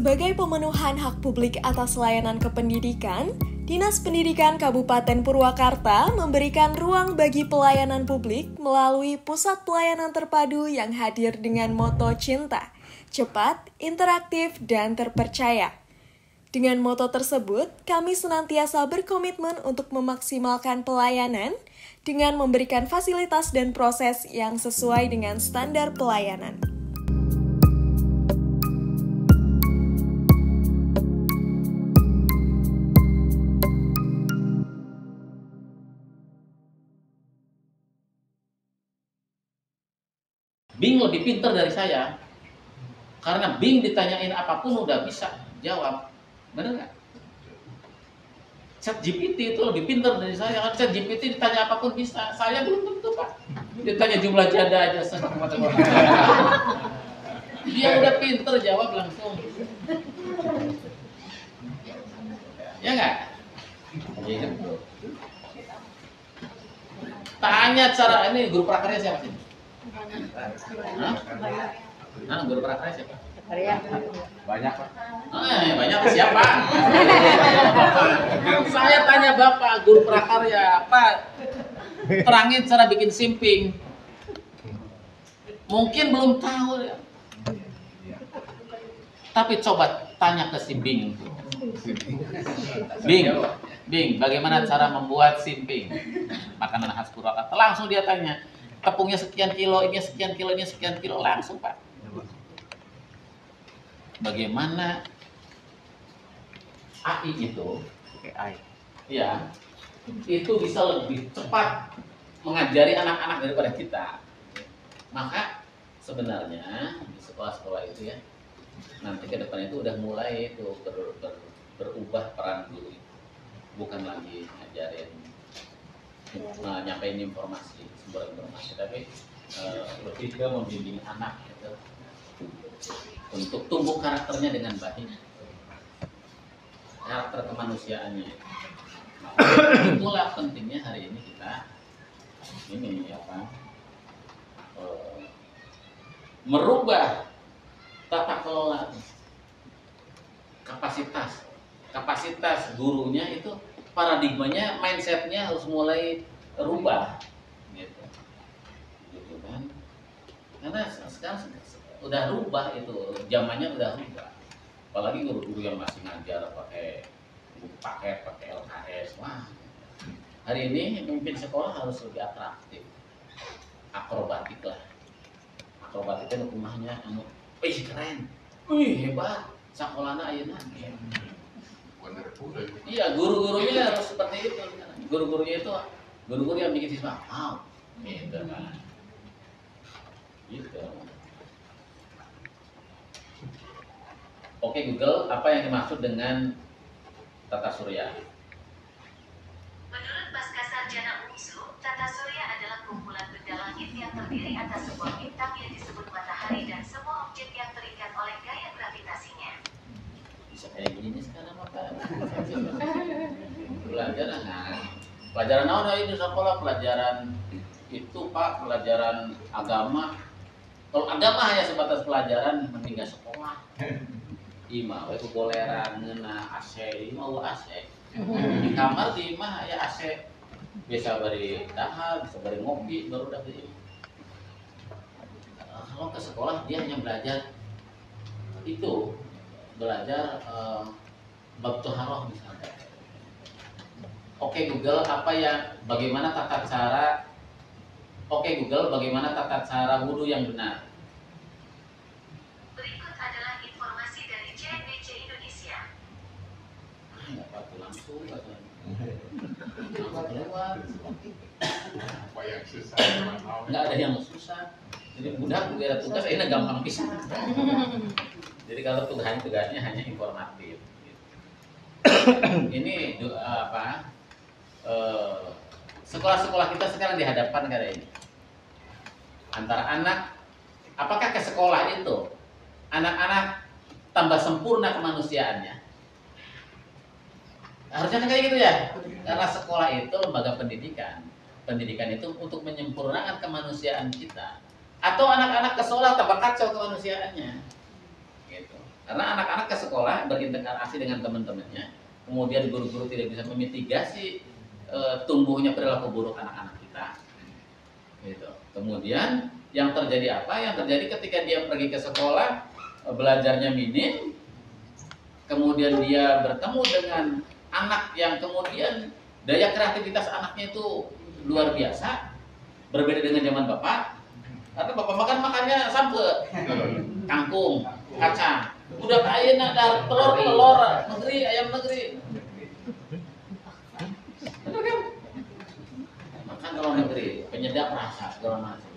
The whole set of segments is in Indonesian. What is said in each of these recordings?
Sebagai pemenuhan hak publik atas layanan kependidikan, Dinas Pendidikan Kabupaten Purwakarta memberikan ruang bagi pelayanan publik melalui Pusat Pelayanan Terpadu yang hadir dengan moto cinta, cepat, interaktif, dan terpercaya. Dengan moto tersebut, kami senantiasa berkomitmen untuk memaksimalkan pelayanan dengan memberikan fasilitas dan proses yang sesuai dengan standar pelayanan. Bing lebih pintar dari saya, karena Bing ditanyain apapun udah bisa jawab, bener nggak? ChatGPT itu lebih pintar dari saya, kan ChatGPT ditanya apapun bisa, saya belum tentu Pak. Ditanya jumlah janda aja sama dia udah pintar jawab langsung, ya nggak? Tanya cara ini guru prakarya siapa sih? Guru prakarya siapa? Banyak Pak. Banyak siapa? Saya tanya Bapak guru prakarya, apa? Terangin cara bikin simping. Mungkin belum tahu ya. Tapi coba tanya ke si Bing. Bing, bagaimana cara membuat simping? Makanan khas Purwakarta. Langsung dia tanya. Tepungnya sekian kilo, ini sekian kilo, ini sekian kilo, langsung Pak. Bagaimana AI itu, ya, itu bisa lebih cepat mengajari anak-anak daripada kita. Maka sebenarnya di sekolah-sekolah itu ya, nanti ke depan itu udah mulai itu berubah peran guru. Bukan lagi ngajarin, nyampein informasi, sumber informasi, tapi lebih ke membimbing anak gitu, untuk tumbuh karakternya dengan baik, karakter kemanusiaannya. Itulah pentingnya hari ini kita merubah tata kelola kapasitas gurunya itu, paradigmanya, mindsetnya harus mulai rubah gitu kan, karena sekarang udah rubah, itu zamannya udah rubah. Apalagi guru-guru yang masih ngajar pakai paket, pakai LKS. Wah, hari ini pemimpin sekolah harus lebih atraktif, akrobatik lah. Akrobatiknya rumahnya keren, hebat, sekolahnya ayeuna. Iya, guru-gurunya harus seperti itu. Guru-gurunya itu guru-guru yang bikin siswa gitu kan. Gitu. Oke Google, apa yang dimaksud dengan tata surya? Menurut Pasca Sarjana UNSU, tata surya adalah kumpulan benda langit yang terdiri atas sebuah bintang yang disebut matahari dan semua objek yang terikat oleh gaya gravitasinya. Bisa kayak gini sekarang apa? Pelajaran apa ini sekolah? Pelajaran itu Pak, pelajaran agama. Kalau agama hanya sebatas pelajaran, mending gak sekolah. Ima, itu boleran, ngena AC, mau AC. Di kamar di imah ya AC. Bisa beri dahar, bisa beri ngopi, baru udah beri. Kalau ke sekolah dia hanya belajar itu, belajar bab toharoh misalnya. Oke Google, bagaimana tata cara wudu yang benar? Berikut adalah informasi dari CNBC Indonesia. Nggak apa-apa, langsung keluar. Nggak ada yang susah. Jadi budak juga tugas, ini gampang bisa. Jadi kalau tugasnya hanya informatif. Ini sekolah-sekolah kita sekarang dihadapkan kayak ini. Antara anak, apakah ke sekolah itu anak-anak tambah sempurna kemanusiaannya? Harusnya kan kayak gitu ya. Karena sekolah itu lembaga pendidikan. Pendidikan itu untuk menyempurnakan kemanusiaan kita. Atau anak-anak ke sekolah tambah kacau kemanusiaannya. Gitu. Karena anak-anak ke sekolah berinteraksi dengan teman-temannya, kemudian guru-guru tidak bisa memitigasi tumbuhnya perilaku buruk anak-anak kita. Gitu. Kemudian yang terjadi apa? Yang terjadi ketika dia pergi ke sekolah, belajarnya minim, kemudian dia bertemu dengan anak yang kemudian daya kreativitas anaknya itu luar biasa, berbeda dengan zaman bapak. Karena bapak makannya sampe, kangkung, kacang, udah kaya ada telur negeri, ayam negeri. Betul kan? Makan kalau negeri, penyedap rasa segala macam.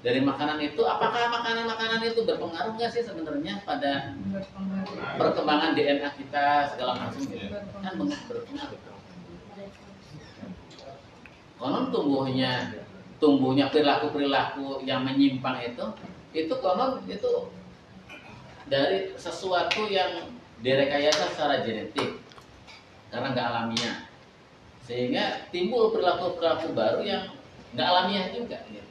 Dari makanan itu, apakah makanan-makanan itu berpengaruh nggak sih sebenarnya pada perkembangan DNA kita segala macam gitu? Kan berpengaruh. Konon tumbuhnya perilaku yang menyimpang itu konon itu dari sesuatu yang direkayasa secara genetik karena nggak alamiah, sehingga timbul perilaku baru yang nggak alamiah juga gitu.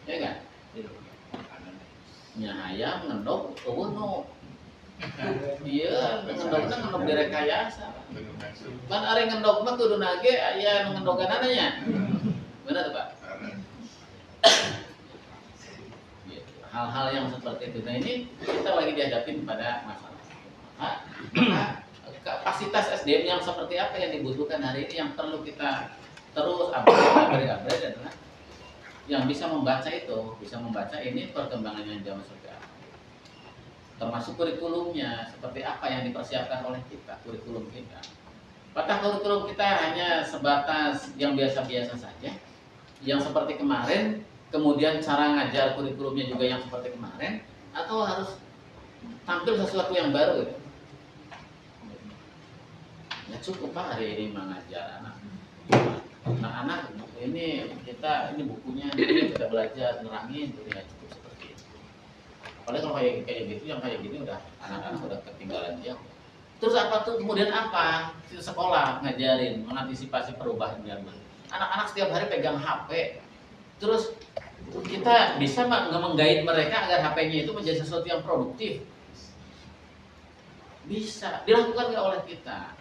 Ya kan? Nya ayam ngendok no. Iya, ngendok direkayasa. Kan ari ngendok mah kudu nage aya ngendogan ananya. Benar Pak? Hal-hal yang seperti itu. Nah, ini kita lagi dihadapin pada masalah. Maka kapasitas SDM yang seperti apa yang dibutuhkan hari ini yang perlu kita terus upgrade adalah yang bisa membaca ini perkembangannya zaman sekarang. Termasuk kurikulumnya, seperti apa yang dipersiapkan oleh kita, kurikulum kita. Apakah kurikulum kita hanya sebatas yang biasa-biasa saja, yang seperti kemarin, kemudian cara ngajar kurikulumnya juga yang seperti kemarin, atau harus tampil sesuatu yang baru gitu? Ya cukup Pak hari ini mengajar anak-anak ini bukunya kita belajar nerangin ya cukup seperti itu. Padahal kalau kayak gitu yang kayak gini udah anak-anak udah ketinggalan jauh. Terus apa tuh kemudian apa? Sekolah ngajarin mengantisipasi perubahan zaman. Anak-anak setiap hari pegang HP. Terus kita bisa menggait mereka agar HP-nya itu menjadi sesuatu yang produktif. Bisa dilakukan nggak oleh kita.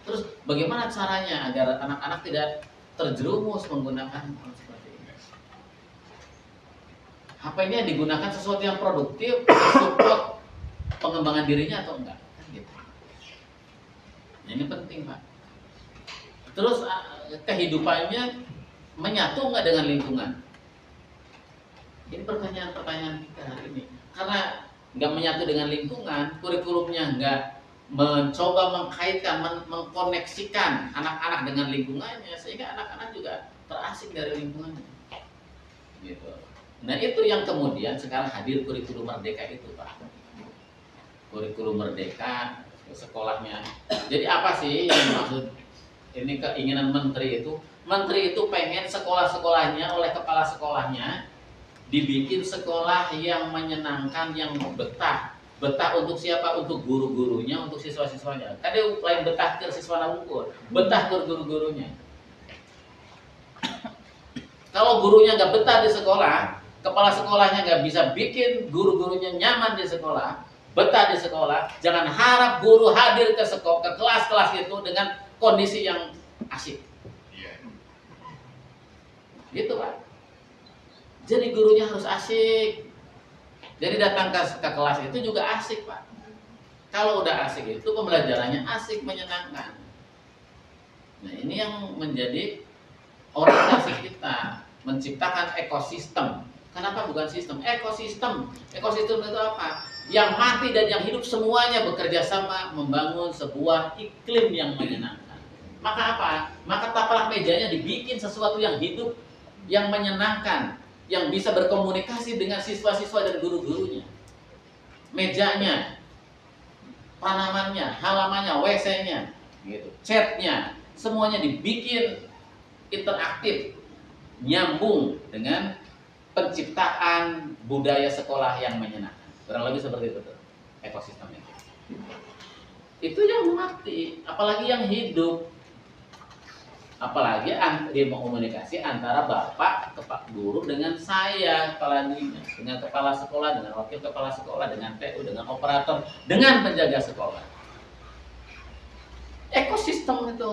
Terus bagaimana caranya agar anak-anak tidak terjerumus menggunakan hal seperti ini? HP-nya digunakan sesuatu yang produktif, support pengembangan dirinya atau enggak? Kan gitu. Nah, ini penting Pak. Terus kehidupannya menyatu nggak dengan lingkungan? Ini pertanyaan-pertanyaan kita hari ini. Karena nggak menyatu dengan lingkungan, kurikulumnya nggak mencoba mengkaitkan, mengkoneksikan anak-anak dengan lingkungannya, sehingga anak-anak juga terasing dari lingkungannya. Gitu. Nah itu yang kemudian sekarang hadir kurikulum merdeka itu Pak. Kurikulum merdeka sekolahnya. Jadi apa sih yang dimaksud ini keinginan menteri itu? Menteri itu pengen sekolah-sekolahnya oleh kepala sekolahnya dibikin sekolah yang menyenangkan, yang betah. Betah untuk siapa? Untuk guru-gurunya, untuk siswa-siswanya. Kadang lain betah ke siswa unggul, betah ke guru-gurunya. Kalau gurunya nggak betah di sekolah, kepala sekolahnya nggak bisa bikin guru-gurunya nyaman di sekolah, betah di sekolah, jangan harap guru hadir ke kelas-kelas itu dengan kondisi yang asik. Gitu Pak. Jadi gurunya harus asik. Jadi datang ke kelas itu juga asik Pak. Kalau udah asik itu pembelajarannya asik, menyenangkan. Nah ini yang menjadi orientasi kita, menciptakan ekosistem. Kenapa bukan sistem? Ekosistem. Ekosistem itu apa? Yang mati dan yang hidup semuanya bekerja sama membangun sebuah iklim yang menyenangkan. Maka apa? Maka taplak mejanya dibikin sesuatu yang hidup, yang menyenangkan, yang bisa berkomunikasi dengan siswa-siswa dan guru-gurunya. Mejanya, tanamannya, halamannya, WC-nya, gitu, chatnya, semuanya dibikin interaktif, nyambung dengan penciptaan budaya sekolah yang menyenangkan. Kurang lebih seperti itu ekosistemnya. Itu yang mati, apalagi yang hidup. Apalagi dia mau komunikasi antara bapak guru dengan saya, kepala dinas, dengan kepala sekolah, dengan wakil kepala sekolah, dengan TU, dengan operator, dengan penjaga sekolah. Ekosistem itu.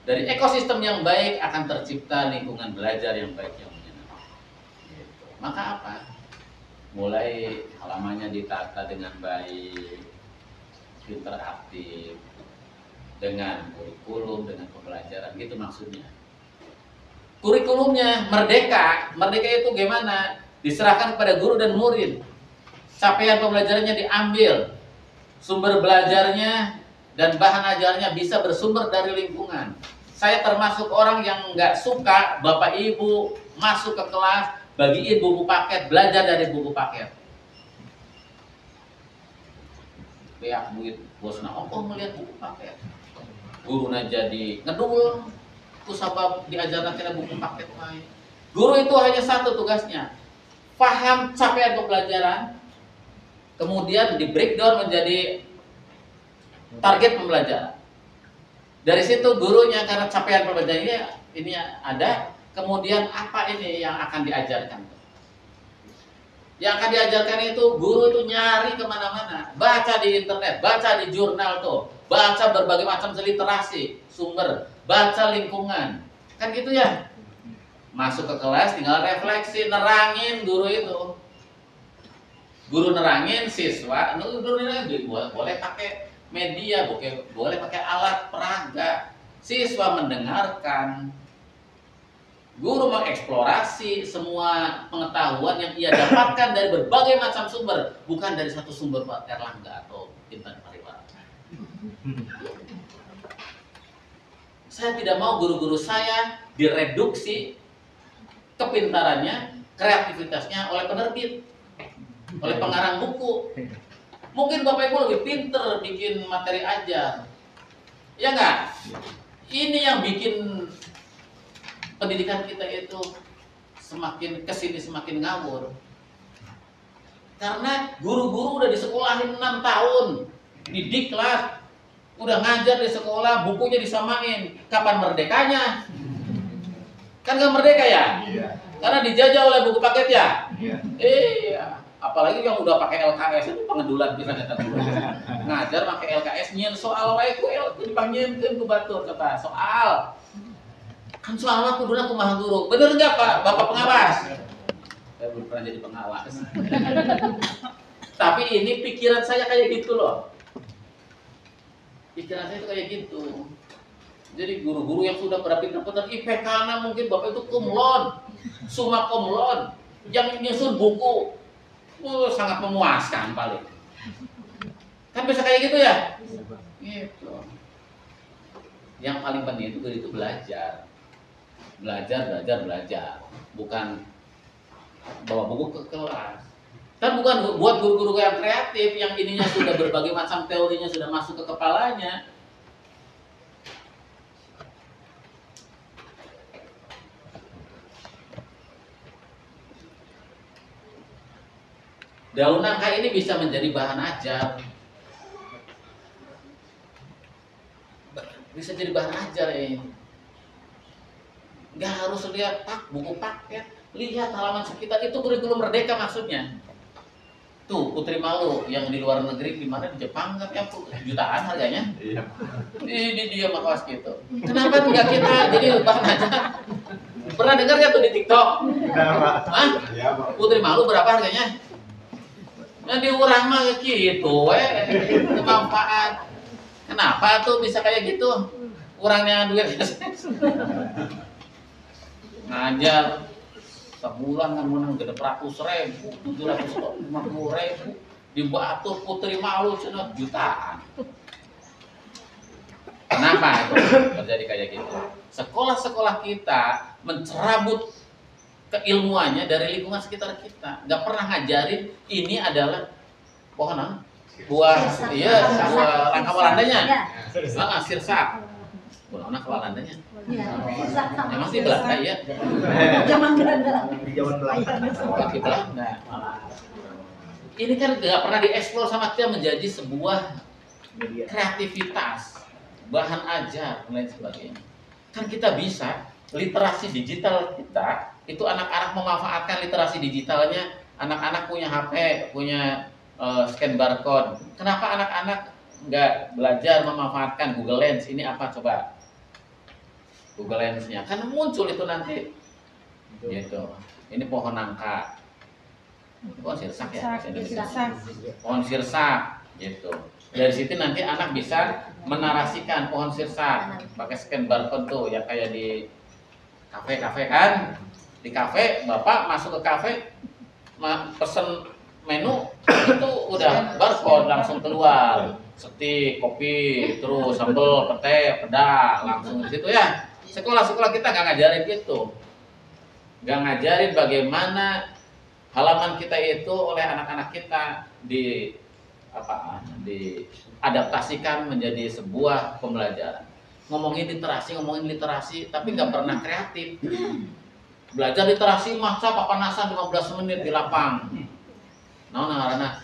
Dari ekosistem yang baik akan tercipta lingkungan belajar yang baik yang menyenangkan. Gitu. Maka apa? Mulai halamannya ditata dengan baik, interaktif, dengan kurikulum, dengan pembelajaran, gitu maksudnya. Kurikulumnya merdeka itu gimana? Diserahkan kepada guru dan murid. Capaian pembelajarannya diambil, sumber belajarnya dan bahan ajarnya bisa bersumber dari lingkungan. Saya termasuk orang yang nggak suka Bapak Ibu masuk ke kelas, bagiin buku paket, belajar dari buku paket. Beak duit bosna ongkoh melihat buku paket. Gurunya jadi ngedul, ku sabab diajarkan kena buku paket main. Guru itu hanya satu tugasnya, paham capaian pembelajaran, kemudian di breakdown menjadi target pembelajaran. Dari situ gurunya karena capaian pembelajaran ini ada, kemudian apa ini yang akan diajarkan? Yang akan diajarkan itu guru itu nyari kemana-mana, baca di internet, baca di jurnal tuh, baca berbagai macam literasi, sumber, baca lingkungan, kan gitu ya. Masuk ke kelas tinggal refleksi, nerangin guru itu. Guru nerangin, siswa, guru nerangin, boleh pakai media, boleh pakai alat peraga. Siswa mendengarkan. Guru mengeksplorasi semua pengetahuan yang ia dapatkan dari berbagai macam sumber, bukan dari satu sumber Pak Erlangga atau Intan Pariwara. Saya tidak mau guru-guru saya direduksi kepintarannya, kreativitasnya oleh penerbit, oleh pengarang buku. Mungkin Bapak Ibu lebih pinter bikin materi ajar, ya nggak? Ini yang bikin pendidikan kita itu semakin kesini semakin ngawur. Karena guru-guru udah disekolahin 6 tahun, didiklat, udah ngajar di sekolah, bukunya disamain. Kapan merdekanya? Kan nggak merdeka ya? Iya. Karena dijajah oleh buku paket ya? Iya. Apalagi yang udah pakai LKS itu pengedulan bisa kata guru. Ngajar pakai LKS nyen soal wae ku dipanggilkeun ku batur kata soal. Kan soal aku dulu aku mah guru. Bener enggak Pak Bapak pengawas? Saya belum pernah jadi pengawas. Tapi ini pikiran saya kayak gitu loh. Pikiran saya itu kayak gitu. Jadi guru-guru yang sudah pada pintar-pintar IPK-nya mungkin Bapak itu cum laude, summa cum laude, yang nyusun buku. Sangat memuaskan paling. Kan bisa kayak gitu ya? Gitu. Yang paling penting itu belajar. Belajar. Bukan bawa buku ke kelas. Kan bukan buat guru-guru yang kreatif, yang ininya sudah berbagai macam teorinya sudah masuk ke kepalanya. Daun nangka ini bisa menjadi bahan ajar. Bisa jadi bahan ajar ini. Nggak harus lihat buku paket. Lihat halaman sekitar, itu kurikulum merdeka maksudnya. Tuh, Putri Malu yang di luar negeri, di mana di Jepang kan yang jutaan harganya. Iya. Ini dia makawas gitu. Kenapa nggak kita jadi bahan ajar? Pernah dengar nggak tuh di TikTok? Hah? Putri Malu berapa harganya? Nah di urang mah gitu, manfaat. Kenapa tuh bisa kayak gitu? Urangnya duit ngajar sebulan kan menang 700.000, 750.000 dibatur Putri Malu cina jutaan. Kenapa itu terjadi kayak gitu? Sekolah-sekolah kita mencerabut keilmuannya dari lingkungan sekitar kita, nggak pernah ngajarin ini adalah pohon buah rangka walandanya, sirsak, buah rangka walandanya, emang sih Belanda ya, zaman Belanda, pakai Belanda. Ini kan nggak pernah dieksplor sama kita menjadi sebuah kreativitas, bahan ajar dan lain sebagainya. Kan kita bisa literasi digital kita itu anak-anak memanfaatkan literasi digitalnya. Anak-anak punya HP, punya scan barcode. Kenapa anak-anak nggak belajar memanfaatkan Google Lens? Ini apa coba? Google Lens-nya kan muncul itu nanti. Gitu. Ini pohon nangka. Pohon sirsak ya? Pohon sirsak. Gitu. Dari situ nanti anak bisa menarasikan pohon sirsak pakai scan barcode tuh, ya kayak di kafe-kafe kan. Di kafe, Bapak masuk ke kafe, pesen menu itu udah barcode langsung keluar, steak, kopi, terus sambal, pete, pedas, langsung di situ ya. Sekolah-sekolah kita nggak ngajarin gitu, nggak ngajarin bagaimana halaman kita itu oleh anak-anak kita diadaptasikan menjadi sebuah pembelajaran. Ngomongin literasi, tapi nggak pernah kreatif. Belajar literasi masa papanasan 15 menit di lapang. Nah,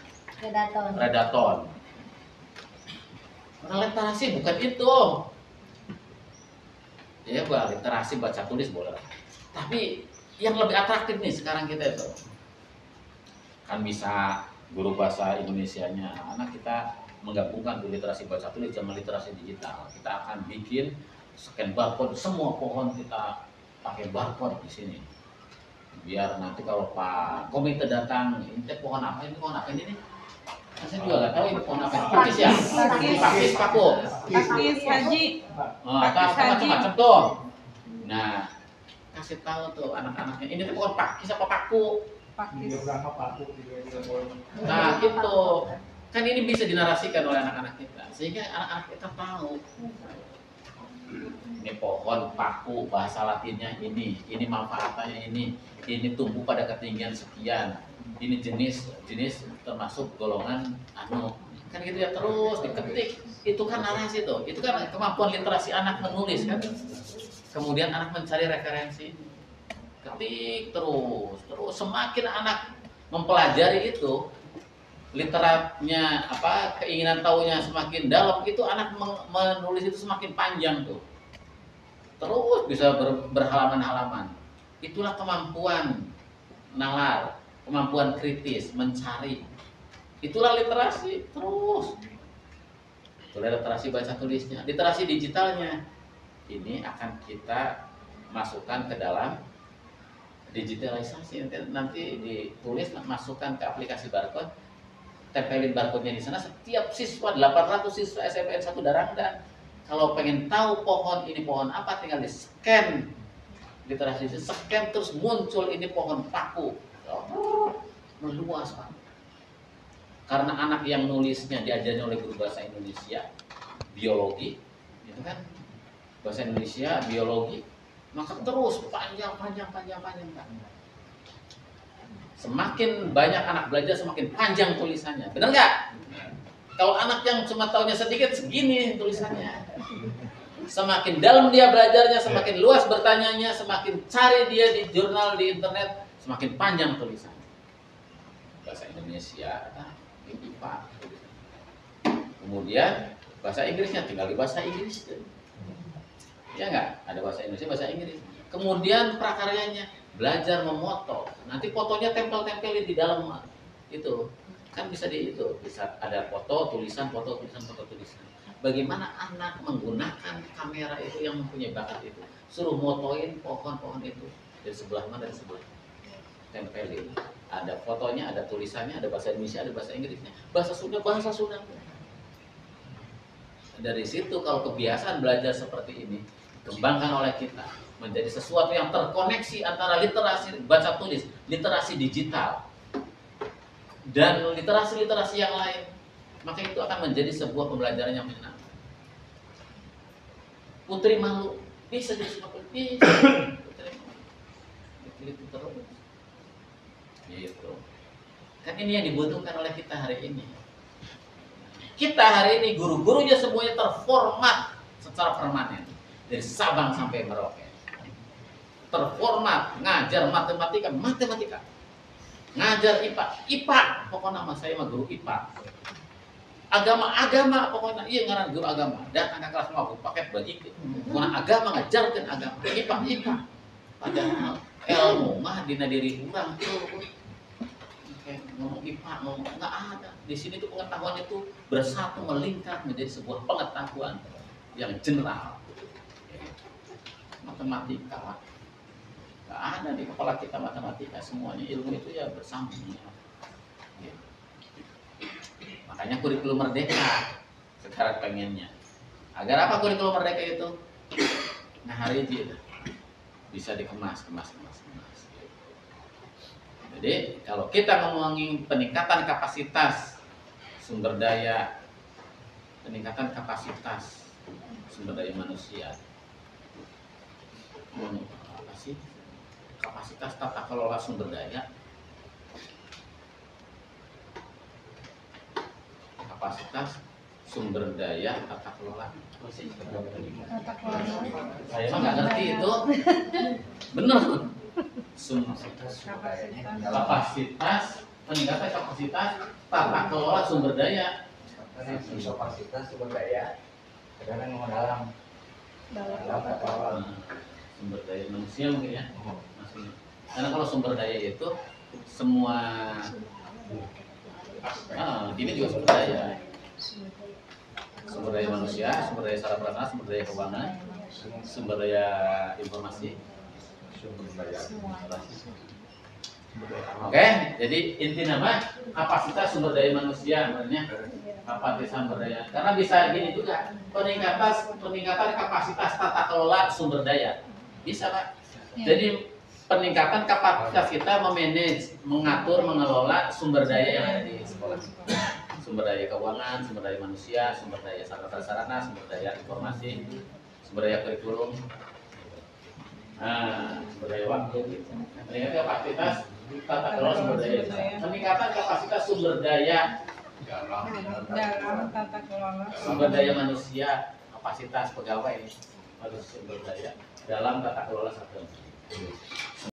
redaton. Karena literasi bukan itu. Ya, literasi baca tulis boleh. Tapi yang lebih atraktif nih sekarang kita itu. Kan bisa guru bahasa Indonesianya. Anak kita menggabungkan literasi baca tulis sama literasi digital. Kita akan bikin scan barcode semua pohon kita pakai barcode di sini, biar nanti kalau Pak komite datang, ini pohon apa ini nih? Saya juga nggak tahu ini pohon apa. Pakis ya? Pakis paku. Pakis haji. Macam-macam tuh. Nah, kasih tahu tuh anak-anaknya, ini tuh pohon pakis apa paku? Pakis. Nah, gitu. Kan ini bisa dinarasikan oleh anak-anak kita, sehingga anak-anak kita tahu. Ini pohon paku, bahasa Latinnya ini manfaatnya ini tumbuh pada ketinggian sekian, ini jenis termasuk golongan kan gitu ya, terus diketik. Itu kan narasi tuh, itu kan kemampuan literasi anak menulis kan. Kemudian anak mencari referensi, ketik terus semakin anak mempelajari itu, literatnya keinginan tahunya semakin dalam, itu anak menulis itu semakin panjang tuh, terus bisa berhalaman-halaman. Itulah kemampuan nalar, kemampuan kritis, mencari. Itulah literasi terus. Itulah literasi baca tulisnya. Literasi digitalnya ini akan kita masukkan ke dalam digitalisasi. Nanti ditulis, masukkan ke aplikasi barcode, tempelin barcode-nya di sana. Setiap siswa, 800 siswa SMPN 1 Darangdan, kalau pengen tahu pohon ini pohon apa, tinggal di scan literasi, scan terus muncul ini pohon paku. Meluas Pak. Karena anak yang nulisnya diajari oleh guru bahasa Indonesia, biologi, itu kan bahasa Indonesia, biologi, maka terus panjang. Semakin banyak anak belajar, semakin panjang tulisannya. Benar nggak? Kalau anak yang cuma tahunya sedikit, segini tulisannya. Semakin dalam dia belajarnya, semakin luas bertanyanya, semakin cari dia di jurnal, di internet, semakin panjang tulisannya. Bahasa Indonesia, IPA. Kemudian bahasa Inggrisnya tinggal di bahasa Inggris. Ya nggak? Ada bahasa Indonesia, bahasa Inggris. Kemudian prakaryanya belajar memoto. Nanti fotonya tempel-tempelin di dalam itu. Kan bisa bisa ada foto, tulisan. Bagaimana anak menggunakan kamera itu yang mempunyai bakat itu. Suruh motoin pohon-pohon itu. Dari sebelah mana, dari sebelah. Tempelin. Ada fotonya, ada tulisannya, ada bahasa Indonesia, ada bahasa Inggrisnya. Bahasa Sunda. Dari situ kalau kebiasaan belajar seperti ini kembangkan oleh kita menjadi sesuatu yang terkoneksi antara literasi baca tulis, literasi digital, dan literasi yang lain, maka itu akan menjadi sebuah pembelajaran yang menyenangkan. Putri malu bisa jadi seperti bisa. Itu terus. Gitu. Kan ini yang dibutuhkan oleh kita hari ini. Kita hari ini guru-gurunya semuanya terformat secara permanen dari Sabang sampai Merauke. Terformat, ngajar matematika, ngajar IPA, pokoknya nama saya mah guru IPA. Agama, pokoknya iya ngaran guru agama. Datang ke kelas mau pakai baju itu. Pokoknya agama, ngajarkan agama. IPA. Padahal ilmu mah dina diri kurang tuh. Kayak ngomong IPA, ngomong nggak ada. Di sini tuh pengetahuannya tuh bersatu melingkar menjadi sebuah pengetahuan yang general. Matematika nggak ada di kepala kita, matematika semuanya ilmu itu ya bersambung ya. Makanya kurikulum merdeka sekarang pengennya agar apa kurikulum merdeka itu nah hari itu bisa dikemas. Jadi kalau kita ngomongin peningkatan kapasitas sumber daya, peningkatan kapasitas sumber daya manusia, apa sih kapasitas tata kelola sumber daya, kapasitas sumber daya tata kelola. Saya mah nggak ngerti itu, bener. Kapasitas, peningkatan kapasitas tata kelola sumber daya. Kapasitas sumber daya kadang dalam sumber daya manusia mungkin ya, maksudnya. Karena kalau sumber daya itu semua, ini juga sumber daya. Sumber daya manusia, sumber daya sarana prasarana, sumber daya keuangan, sumber daya informasi, sumber daya administrasi. Oke, jadi inti nama kapasitas sumber daya manusia, sebenarnya kapasitas sumber daya. Karena bisa gini juga, peningkatan kapasitas tata kelola sumber daya, bisa Pak. Jadi peningkatan kapasitas kita memanage, mengatur, mengelola sumber daya yang ada di sekolah. Sumber daya keuangan, sumber daya manusia, sumber daya sarana prasarana, sumber daya informasi, sumber daya kurikulum, sumber daya waktu. Peningkatan kapasitas tata kelola sumber daya. Peningkatan kapasitas sumber daya dalam tata kelola sumber daya manusia, kapasitas pegawai harus sumber daya dalam tata kelola satu.